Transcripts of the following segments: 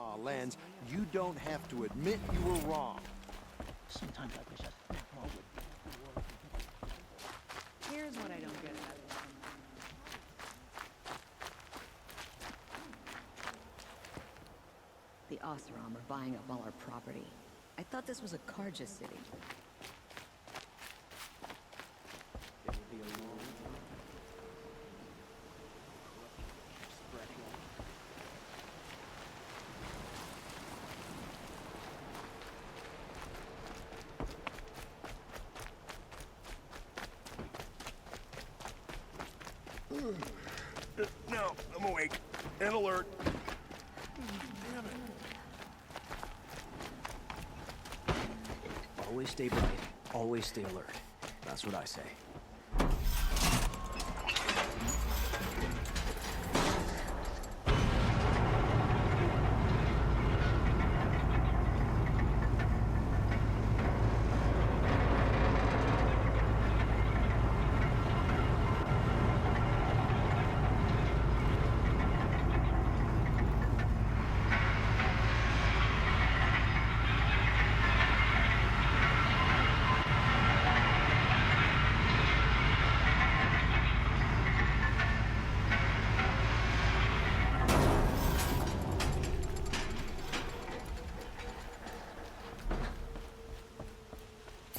Aw, Lens, you don't have to admit you were wrong. Sometimes I wish I would. Here's what I don't get about it. The Oseram are buying up all our property. I thought this was a Karja city. It will be a long time. No, I'm awake and alert. Damn it. Always stay bright. Always stay alert. That's what I say.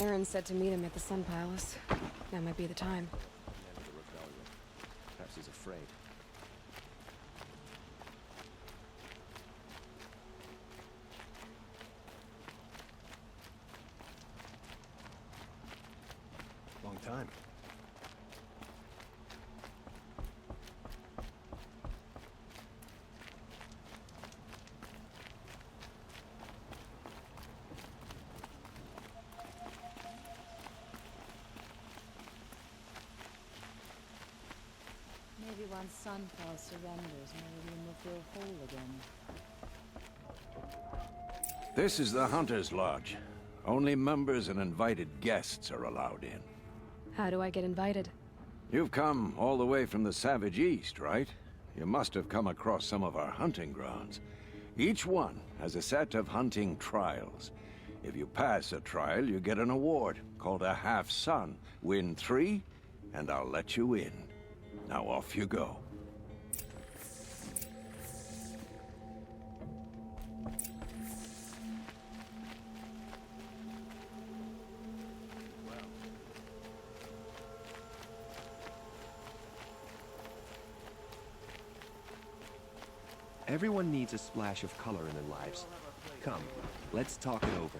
Aaron said to meet him at the Sun Palace. That might be the time. Never the rebellion. Perhaps he's afraid. Long time. Maybe once Sunfall surrenders, Meridian will feel whole again. This is the Hunter's Lodge. Only members and invited guests are allowed in. How do I get invited? You've come all the way from the Savage East, right? You must have come across some of our hunting grounds. Each one has a set of hunting trials. If you pass a trial, you get an award called a half-sun. Win 3, and I'll let you in. Now off you go. Everyone needs a splash of color in their lives. Come, let's talk it over.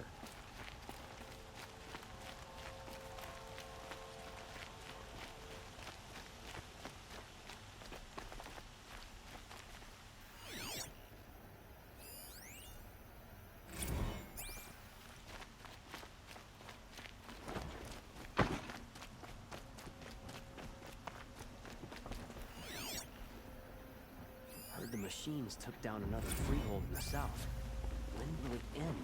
The machines took down another freehold in the south. When will it end?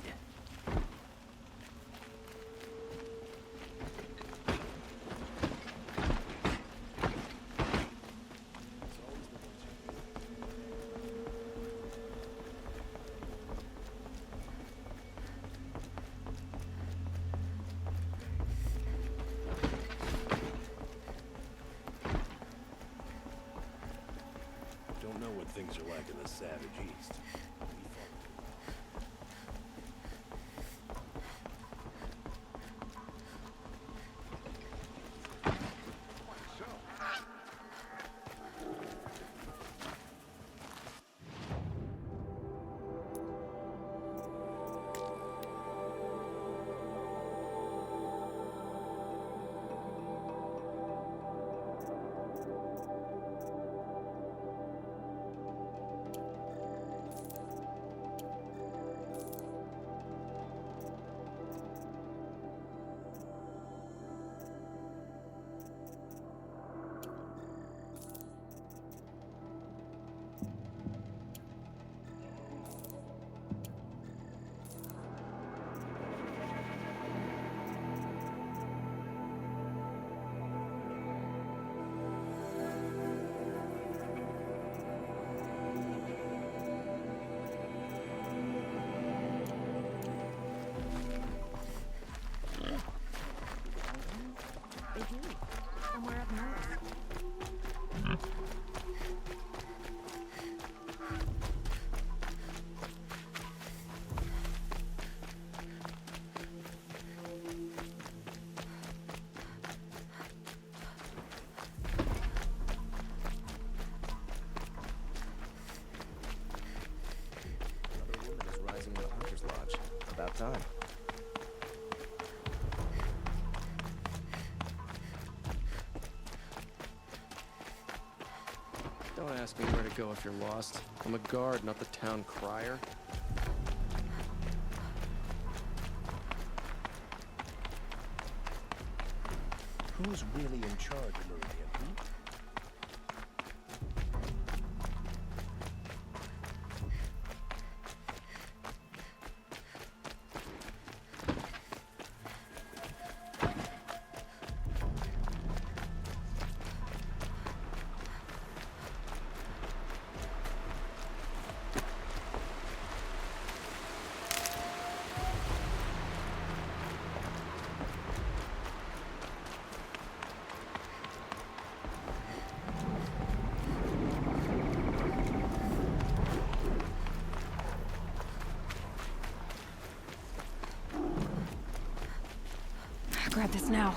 Don't know what things are like in the Savage East. time. Don't ask me where to go if you're lost. I'm a guard, not the town crier. Who's really in charge of Meridian, hmm? Grab this now.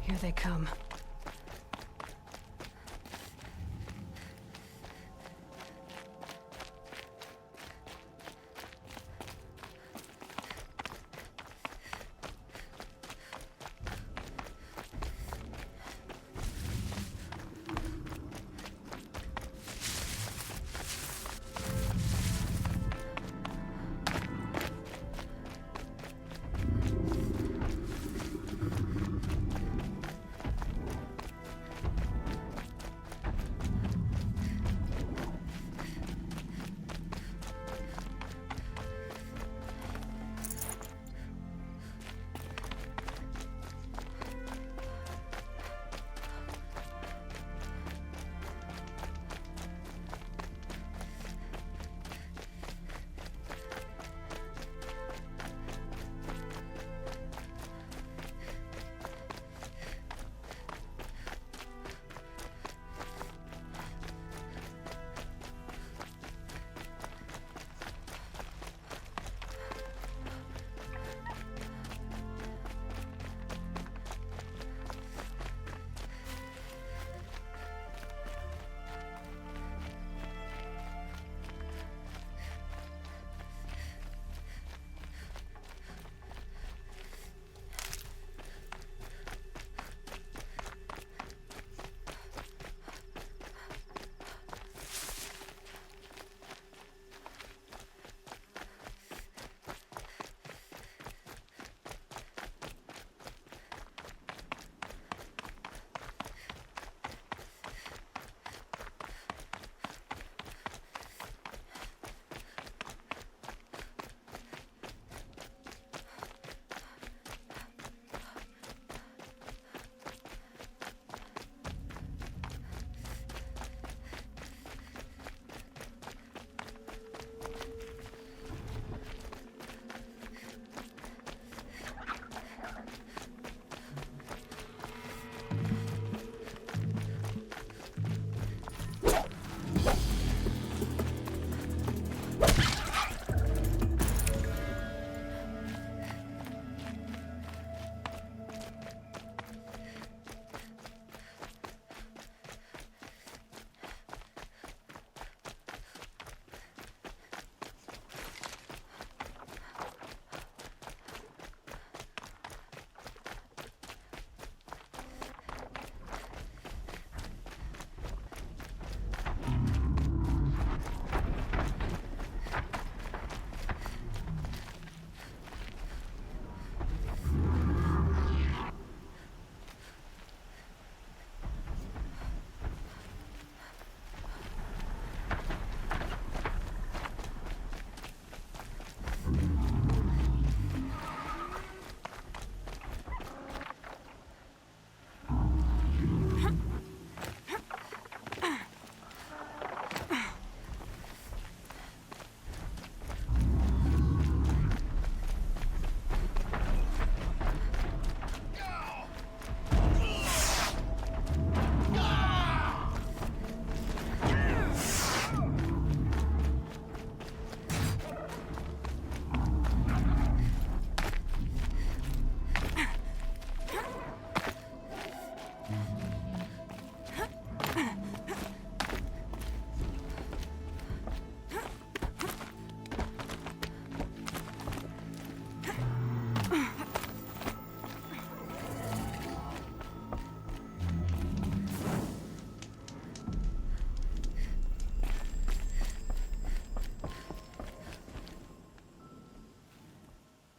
Here they come.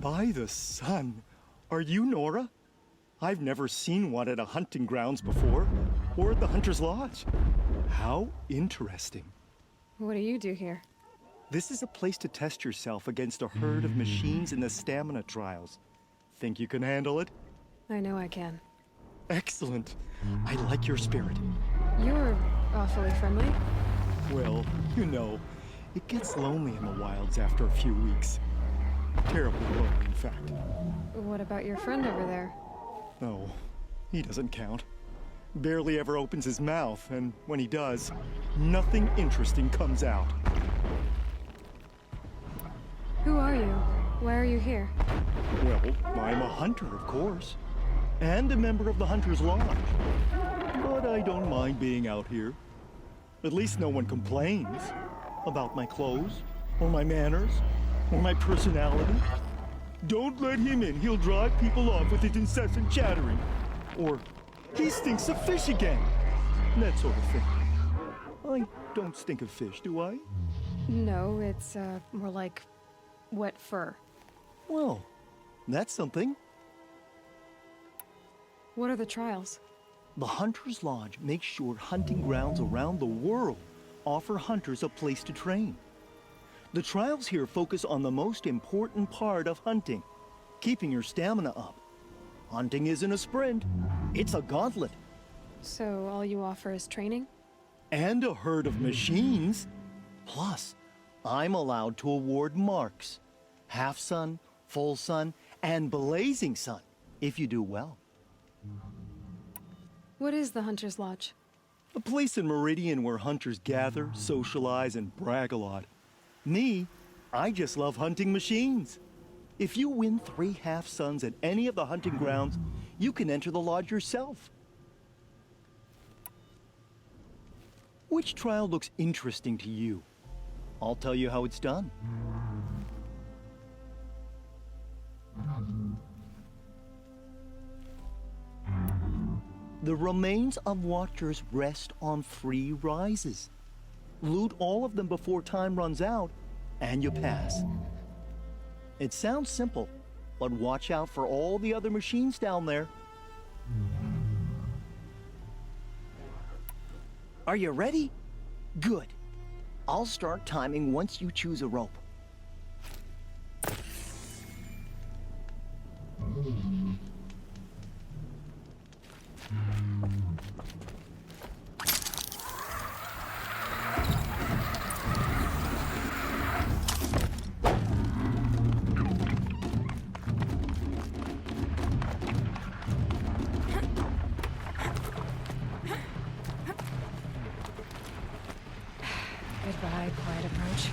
By the sun! Are you Nora? I've never seen one at a hunting grounds before, or at the Hunter's Lodge. How interesting. What do you do here? This is a place to test yourself against a herd of machines in the stamina trials. Think you can handle it? I know I can. Excellent. I like your spirit. You're awfully friendly. Well, you know, it gets lonely in the wilds after a few weeks. Terribly lonely, in fact. What about your friend over there? Oh, he doesn't count. Barely ever opens his mouth, and when he does, nothing interesting comes out. Who are you? Why are you here? Well, I'm a hunter, of course. And a member of the Hunter's Lodge. But I don't mind being out here. At least no one complains about my clothes, or my manners, or my personality. Don't let him in, he'll drive people off with his incessant chattering. Or, he stinks of fish again. That sort of thing. I don't stink of fish, do I? No, it's, more like wet fur. Well, that's something. What are the trials? The Hunter's Lodge makes sure hunting grounds around the world offer hunters a place to train. The trials here focus on the most important part of hunting, keeping your stamina up. Hunting isn't a sprint, it's a gauntlet. So all you offer is training? And a herd of machines. Plus, I'm allowed to award marks. Half sun, full sun, and blazing sun, if you do well. What is the Hunter's Lodge? A place in Meridian where hunters gather, socialize, and brag a lot. Me, I just love hunting machines. If you win 3 half suns at any of the hunting grounds, you can enter the lodge yourself. Which trial looks interesting to you? I'll tell you how it's done. The remains of Watchers rest on 3 rises. Loot all of them before time runs out, and you pass. It sounds simple, but watch out for all the other machines down there. Are you ready? Good. I'll start timing once you choose a rope. Goodbye, quiet approach.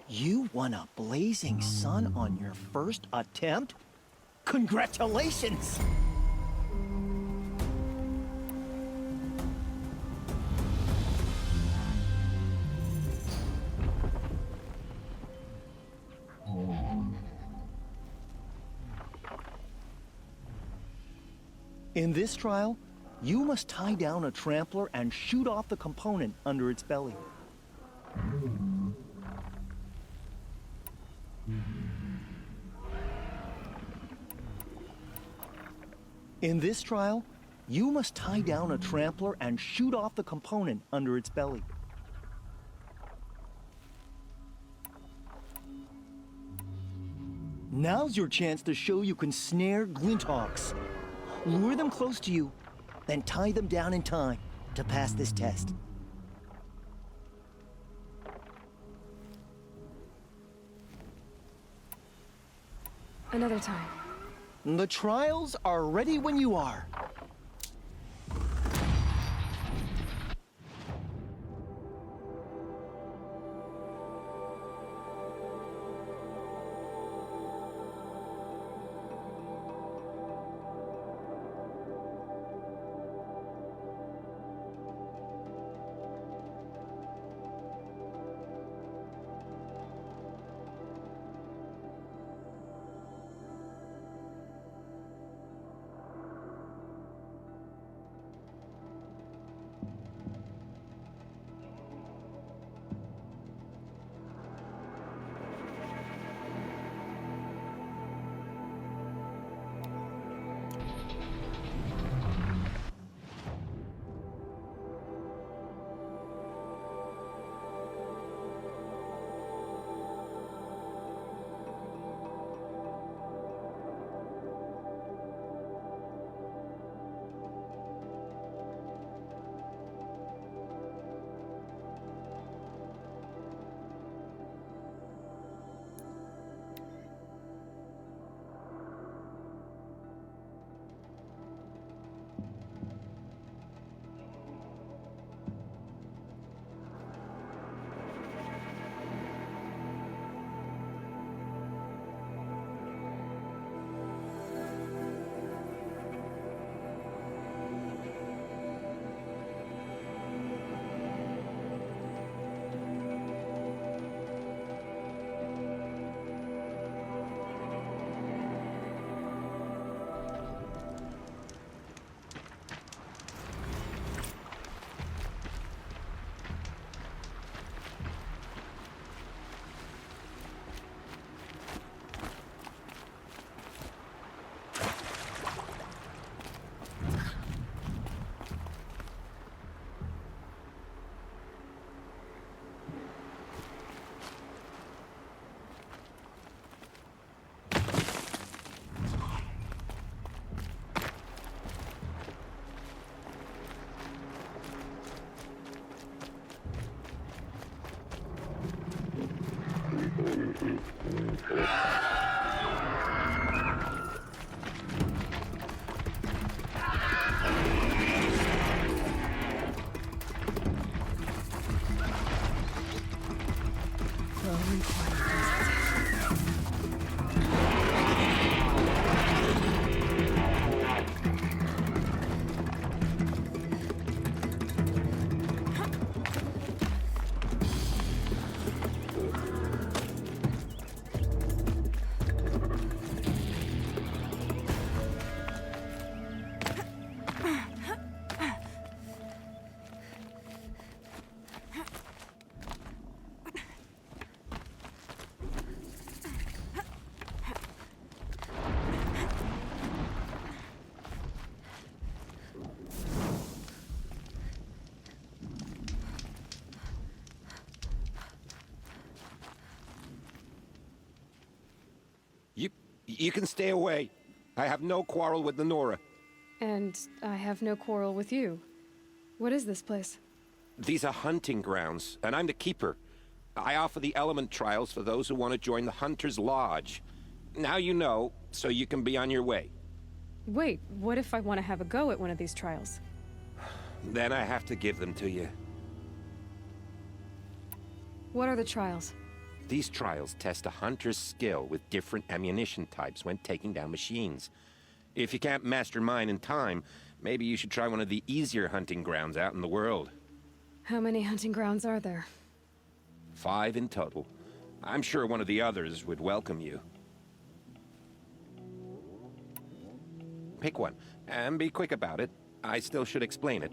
You won a blazing sun on your first attempt? Congratulations! In this trial, you must tie down a trampler and shoot off the component under its belly. In this trial, you must tie down a trampler and shoot off the component under its belly. Now's your chance to show you can snare Glinthawks. Lure them close to you, then tie them down in time to pass this test. Another time. The trials are ready when you are. You can stay away. I have no quarrel with the Nora. And I have no quarrel with you. What is this place? These are hunting grounds, and I'm the keeper. I offer the element trials for those who want to join the Hunter's Lodge. Now you know, so you can be on your way. Wait, what if I want to have a go at one of these trials? Then I have to give them to you. What are the trials? These trials test a hunter's skill with different ammunition types when taking down machines. If you can't master mine in time, maybe you should try one of the easier hunting grounds out in the world. How many hunting grounds are there? 5 in total. I'm sure one of the others would welcome you. Pick one, and be quick about it. I still should explain it.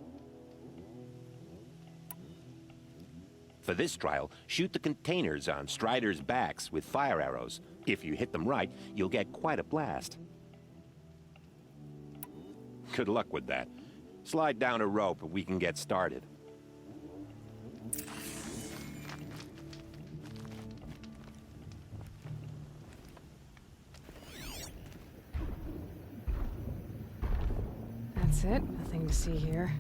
For this trial, shoot the containers on Striders' backs with fire arrows. If you hit them right, you'll get quite a blast. Good luck with that. Slide down a rope and we can get started. That's it. Nothing to see here.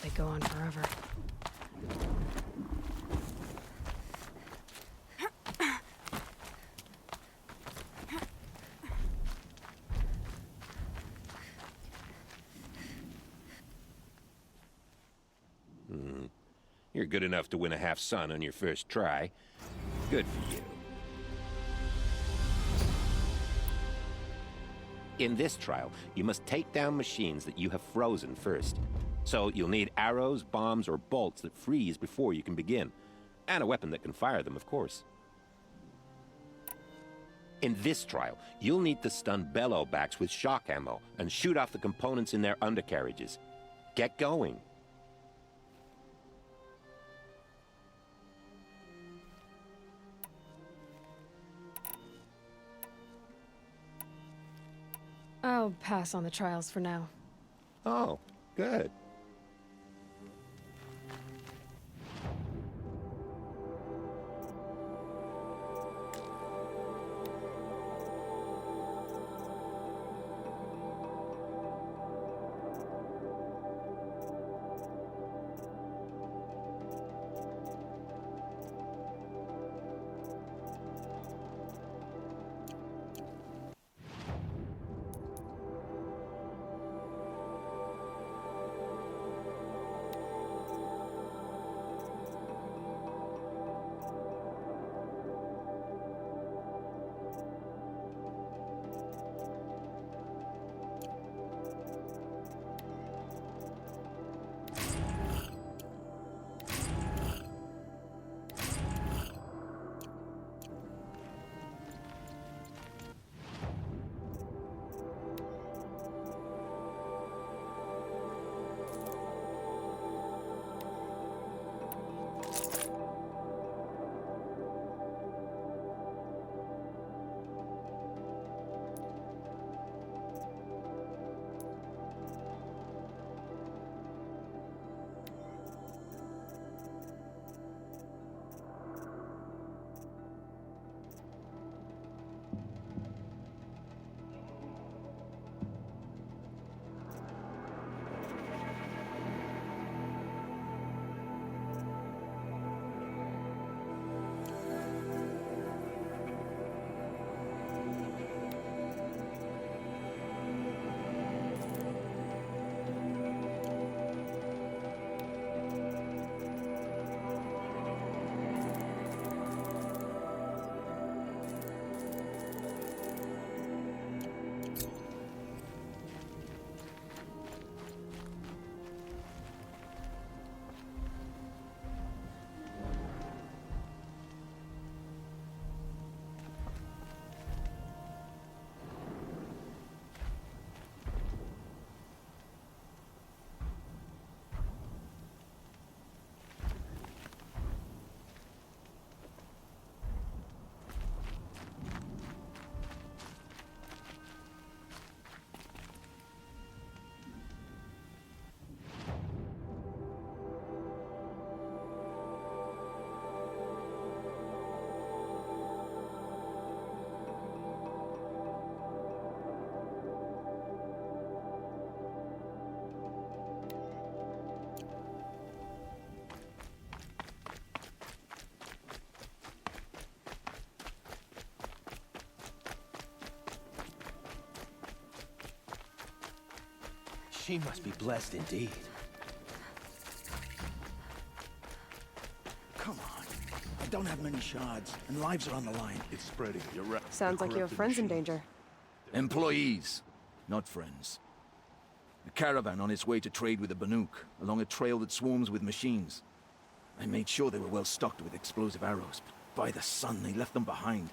They go on forever. You're good enough to win a half-sun on your first try. Good for you. In this trial, you must take down machines that you have frozen first. So you'll need arrows, bombs, or bolts that freeze before you can begin. And a weapon that can fire them, of course. In this trial, you'll need to stun bellowbacks with shock ammo and shoot off the components in their undercarriages. Get going. I'll pass on the trials for now. Oh, good. She must be blessed indeed. Come on. I don't have many shards, and lives are on the line. It's spreading. You're right. Sounds like you have friends in danger. Employees, not friends. A caravan on its way to trade with the Banuk, along a trail that swarms with machines. I made sure they were well stocked with explosive arrows, but by the sun, they left them behind.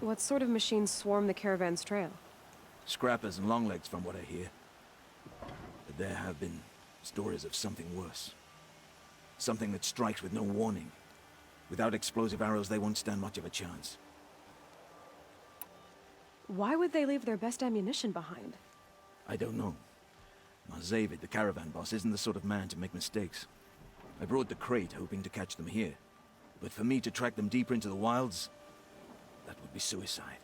What sort of machines swarm the caravan's trail? Scrappers and longlegs, from what I hear. But there have been stories of something worse. Something that strikes with no warning. Without explosive arrows, they won't stand much of a chance. Why would they leave their best ammunition behind? I don't know. Zavid, the caravan boss, isn't the sort of man to make mistakes. I brought the crate hoping to catch them here. But for me to track them deeper into the wilds, that would be suicide.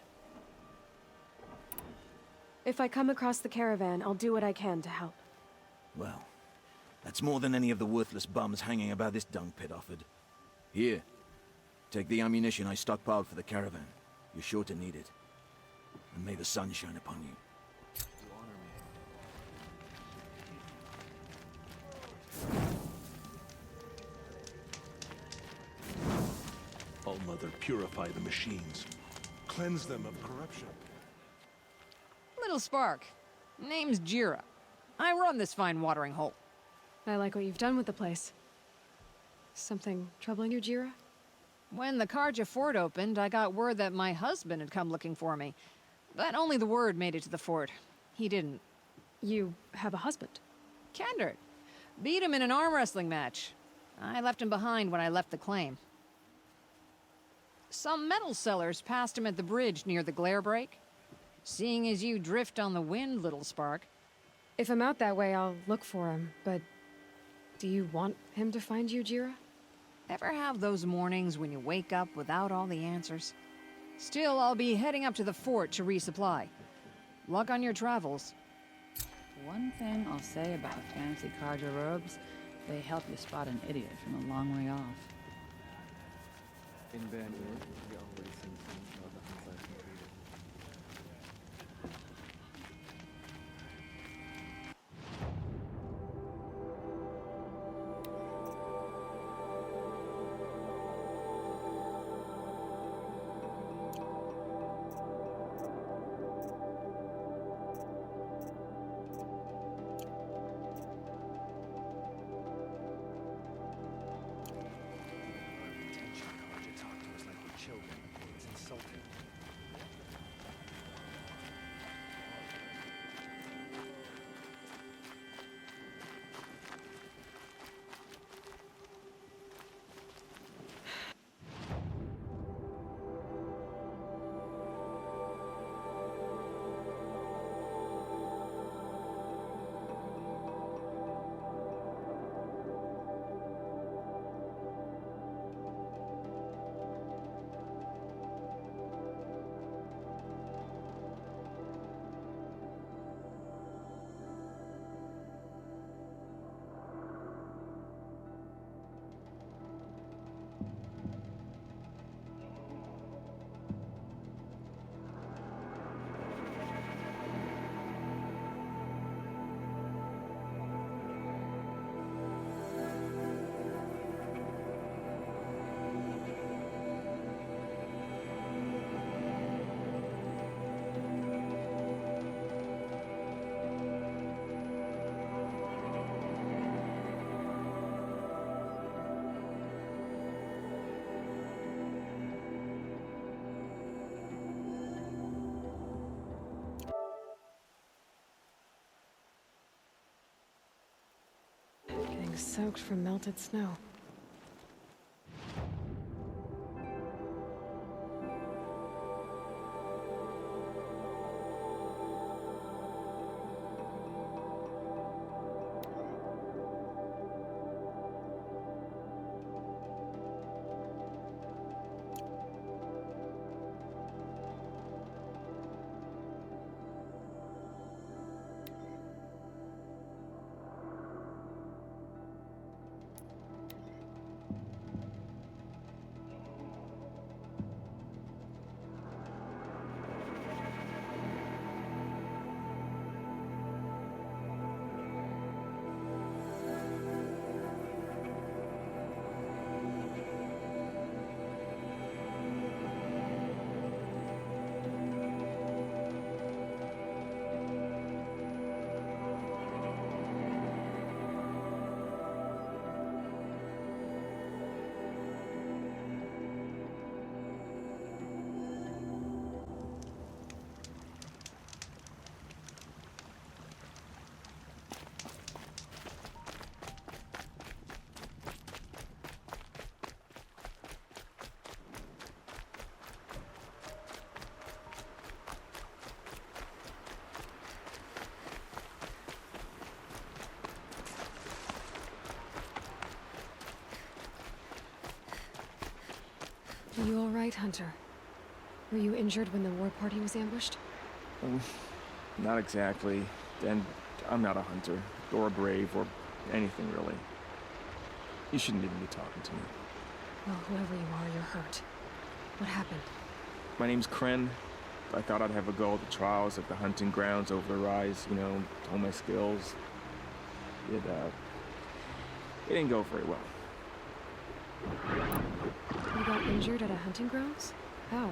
If I come across the caravan, I'll do what I can to help. Well, that's more than any of the worthless bums hanging about this dung pit offered. Here, take the ammunition I stockpiled for the caravan. You're sure to need it. And may the sun shine upon you. All Mother, purify the machines. Cleanse them of corruption. Little Spark. Name's Jira. I run this fine watering hole. I like what you've done with the place. Something troubling you, Jira? When the Karja fort opened, I got word that my husband had come looking for me. But only the word made it to the fort. He didn't. You have a husband? Kendrick. Beat him in an arm wrestling match. I left him behind when I left the claim. Some metal sellers passed him at the bridge near the glare break. Seeing as you drift on the wind, Little Spark. If I'm out that way, I'll look for him, but... do you want him to find you, Jira? Ever have those mornings when you wake up without all the answers? Still, I'll be heading up to the fort to resupply. Luck on your travels. One thing I'll say about fancy Karja robes, they help you spot an idiot from a long way off. In Van Ur, we already seen some of the Hansa completed. Getting soaked from melted snow. you all right, Hunter? Were you injured when the war party was ambushed? Not exactly. And I'm not a hunter, or a brave, or anything really. You shouldn't even be talking to me. Well, whoever you are, you're hurt. What happened? My name's Kren. I thought I'd have a go at the trials at the hunting grounds over the rise, you know, hone my skills. It didn't go very well. You got injured at a hunting grounds? How?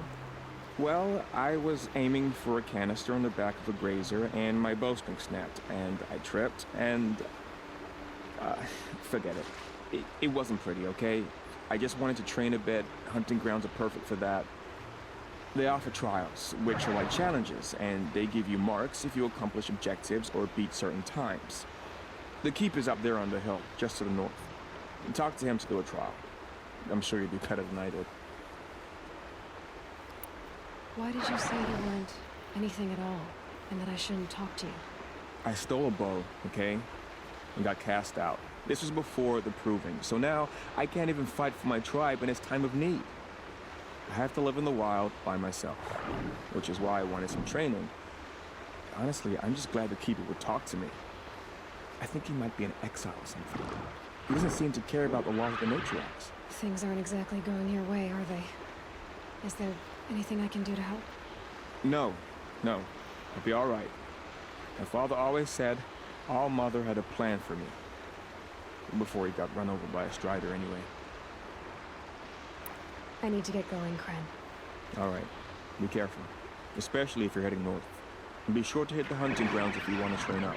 Well, I was aiming for a canister on the back of a grazer, and my bowstring snapped, and I tripped, and... forget it. It wasn't pretty, okay? I just wanted to train a bit. Hunting grounds are perfect for that. They offer trials, which are like challenges, and they give you marks if you accomplish objectives or beat certain times. The keep is up there on the hill, just to the north. And talk to him to do a trial. I'm sure you'd be better than I did. Why did you say you weren't anything at all, and that I shouldn't talk to you? I stole a bow, okay? And got cast out. This was before the proving, so now I can't even fight for my tribe in its time of need. I have to live in the wild by myself, which is why I wanted some training. Honestly, I'm just glad the Keeper would talk to me. I think he might be in exile or something. He doesn't seem to care about the laws of the matriarchs. Things aren't exactly going your way, are they? Is there anything I can do to help? No. I'll be all right. My father always said All Mother had a plan for me. Before he got run over by a strider anyway. I need to get going, Kren. All right. Be careful. Especially if you're heading north. And be sure to hit the hunting grounds if you want to train up.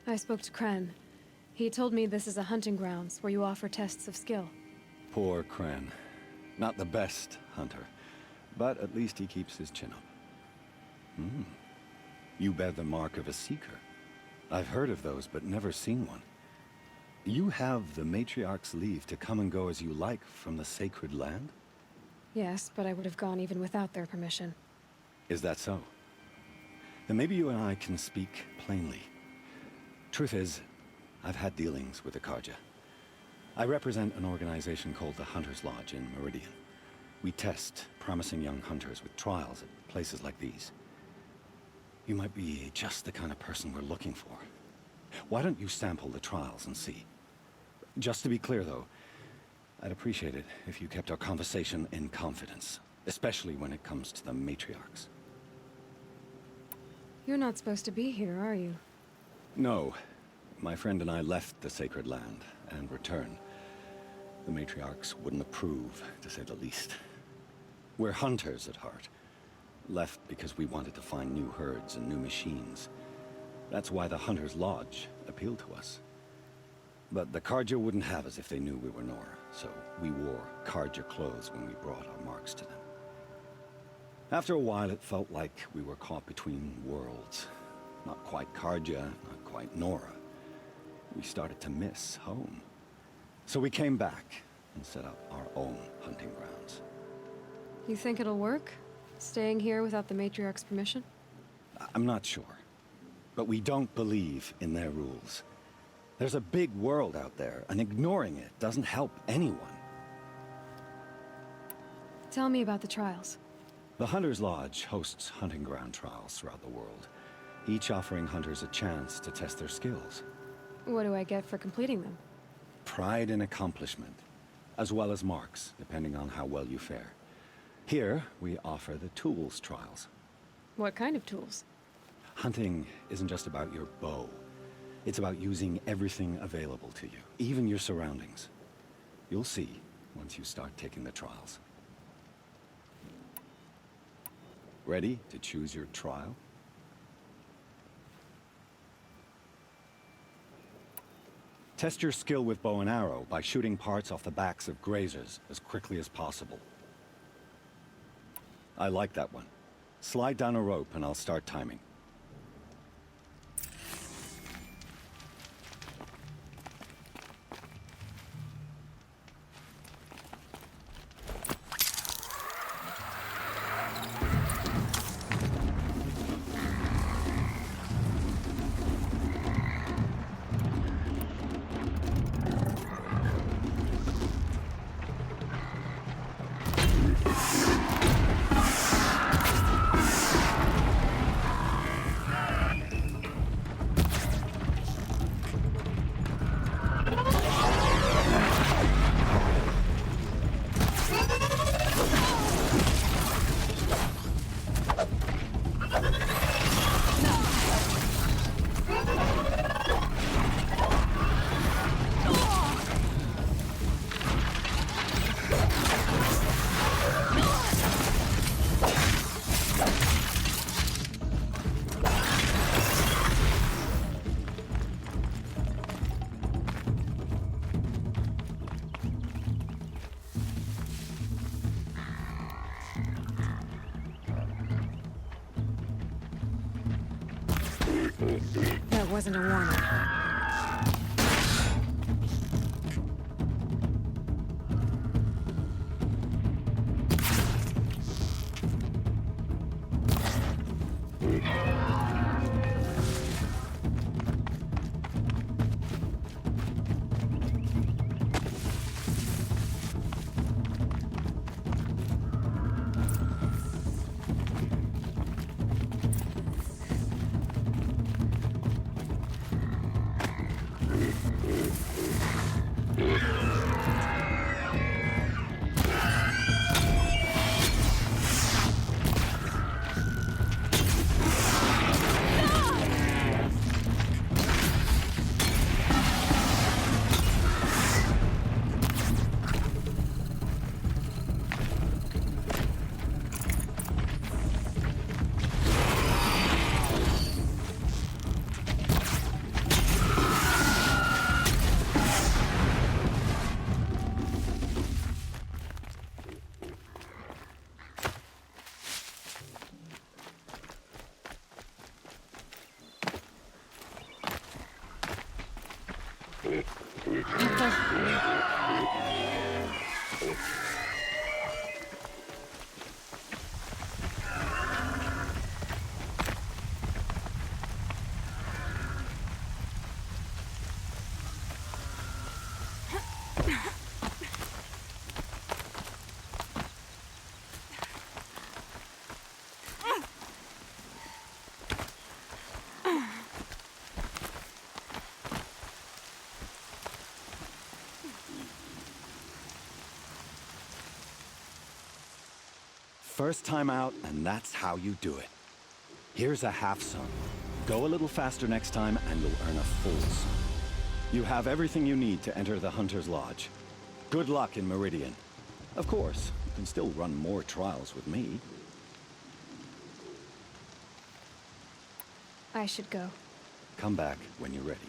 I spoke to Kren. He told me this is a hunting grounds where you offer tests of skill. Poor Kren. Not the best hunter, but at least he keeps his chin up. You bear the mark of a seeker. I've heard of those, but never seen one. You have the matriarch's leave to come and go as you like from the sacred land? Yes, but I would have gone even without their permission. Is that so? Then maybe you and I can speak plainly. Truth is, I've had dealings with the Karja. I represent an organization called the Hunter's Lodge in Meridian. We test promising young hunters with trials at places like these. You might be just the kind of person we're looking for. Why don't you sample the trials and see? Just to be clear, though, I'd appreciate it if you kept our conversation in confidence, especially when it comes to the matriarchs. You're not supposed to be here, are you? No. My friend and I left the sacred land and returned. The matriarchs wouldn't approve, to say the least. We're hunters at heart. Left because we wanted to find new herds and new machines. That's why the Hunter's Lodge appealed to us. But the Karja wouldn't have us if they knew we were Nora, so we wore Karja clothes when we brought our marks to them. After a while, it felt like we were caught between worlds. Not quite Karja, not quite Nora. We started to miss home. So we came back and set up our own hunting grounds. You think it'll work? Staying here without the matriarch's permission? I'm not sure. But we don't believe in their rules. There's a big world out there, and ignoring it doesn't help anyone. Tell me about the trials. The Hunter's Lodge hosts hunting ground trials throughout the world, each offering hunters a chance to test their skills. What do I get for completing them? Pride in accomplishment, as well as marks, depending on how well you fare. Here, we offer the tools trials. What kind of tools? Hunting isn't just about your bow. It's about using everything available to you, even your surroundings. You'll see once you start taking the trials. Ready to choose your trial? Test your skill with bow and arrow by shooting parts off the backs of grazers as quickly as possible. I like that one. Slide down a rope and I'll start timing. That wasn't a warning. First time out, and that's how you do it. Here's a half sun. Go a little faster next time, and you'll earn a full sun. You have everything you need to enter the Hunter's Lodge. Good luck in Meridian. Of course, you can still run more trials with me. I should go. Come back when you're ready.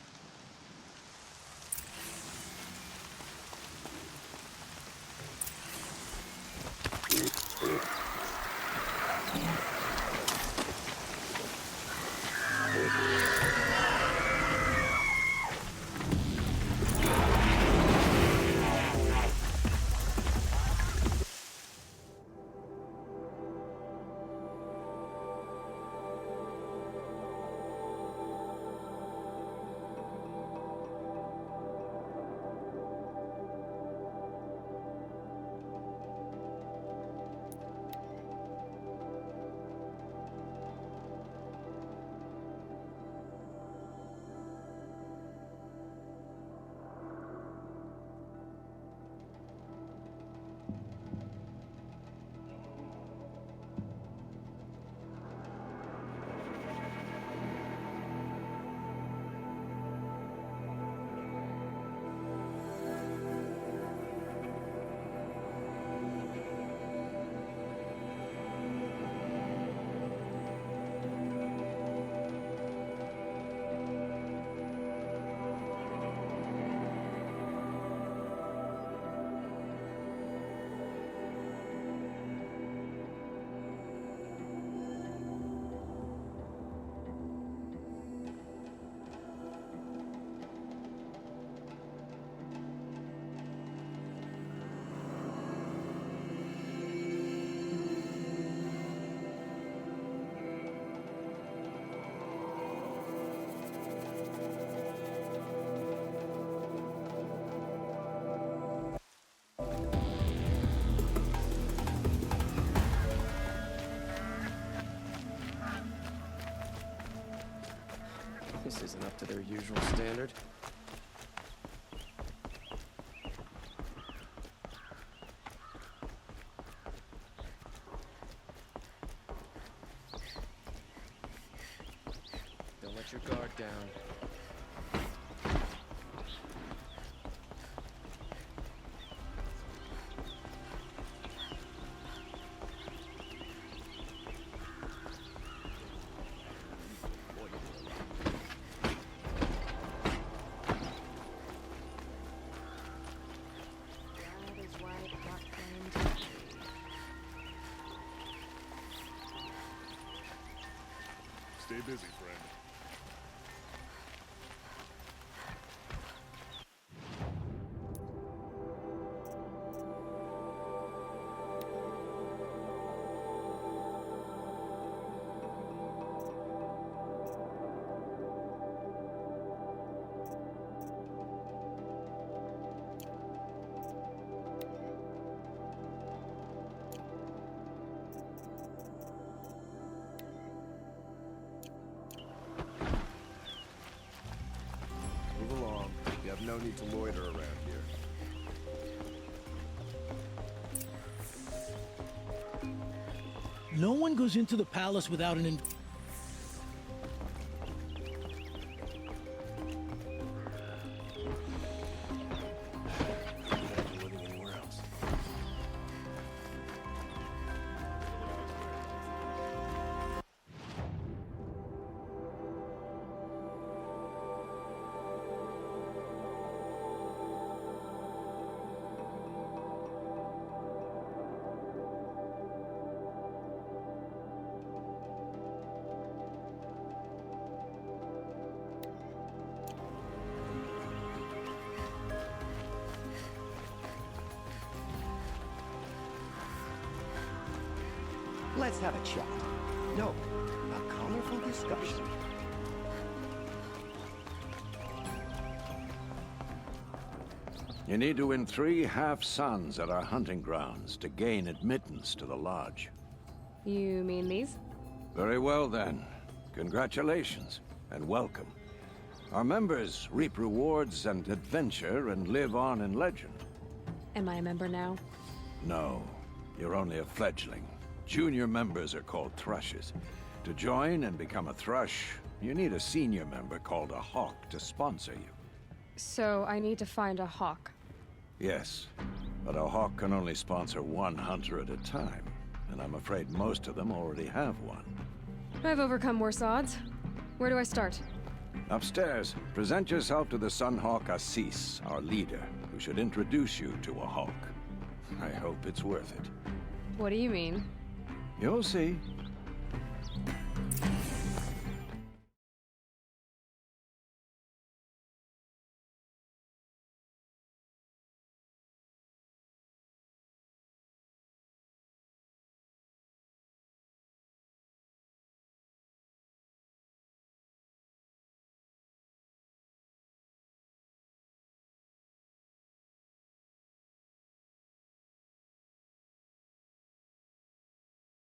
This isn't up to their usual standard. Don't let your guard down. Stay busy, friend. Move along. You have no need to loiter around here. No one goes into the palace without an Living anywhere else. Let's have a chat. No, a colorful discussion. You need to win 3 half-suns at our hunting grounds to gain admittance to the lodge. You mean these? Very well, then. Congratulations, and welcome. Our members reap rewards and adventure and live on in legend. Am I a member now? No, you're only a fledgling. Junior members are called thrushes. To join and become a thrush, you need a senior member called a hawk to sponsor you. So I need to find a hawk. Yes, but a hawk can only sponsor 1 hunter at a time, and I'm afraid most of them already have one. I've overcome worse odds. Where do I start? Upstairs, present yourself to the Sunhawk Assis, our leader, who should introduce you to a hawk. I hope it's worth it. What do you mean? You'll see.